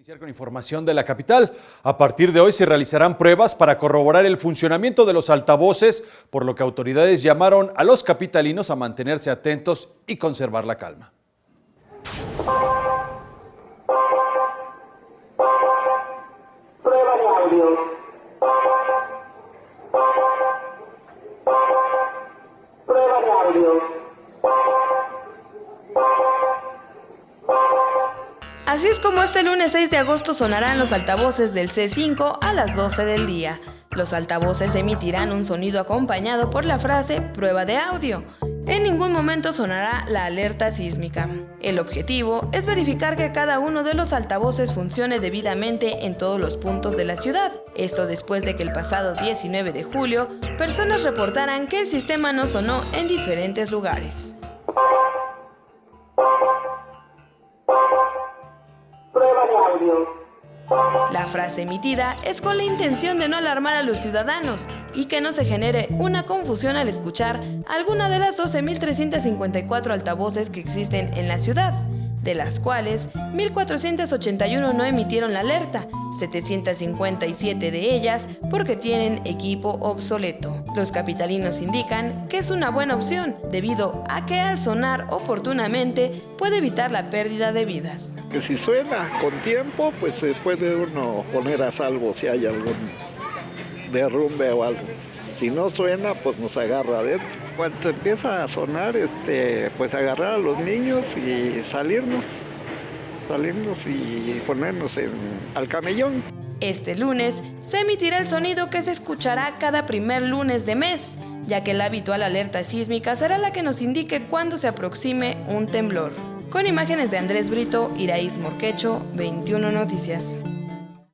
Iniciar con información de la capital. A partir de hoy se realizarán pruebas para corroborar el funcionamiento de los altavoces, por lo que autoridades llamaron a los capitalinos a mantenerse atentos y conservar la calma. Prueba de audio. Prueba de audio. Así es como este lunes 6 de agosto sonarán los altavoces del C5 a las 12 del día. Los altavoces emitirán un sonido acompañado por la frase "prueba de audio". En ningún momento sonará la alerta sísmica. El objetivo es verificar que cada uno de los altavoces funcione debidamente en todos los puntos de la ciudad. Esto después de que el pasado 19 de julio, personas reportaran que el sistema no sonó en diferentes lugares. Prueba de audio. La frase emitida es con la intención de no alarmar a los ciudadanos y que no se genere una confusión al escuchar alguna de las 12.354 altavoces que existen en la ciudad, de las cuales 1.481 no emitieron la alerta, 757 de ellas porque tienen equipo obsoleto. Los capitalinos indican que es una buena opción debido a que al sonar oportunamente puede evitar la pérdida de vidas. Que si suena con tiempo, pues se puede uno poner a salvo si hay algún derrumbe o algo. Si no suena, pues nos agarra adentro. Cuando empieza a sonar, pues agarrar a los niños y salirnos y ponernos al camellón. Este lunes se emitirá el sonido que se escuchará cada primer lunes de mes, ya que la habitual alerta sísmica será la que nos indique cuándo se aproxime un temblor. Con imágenes de Andrés Brito, Iraíz Morquecho, 21 Noticias.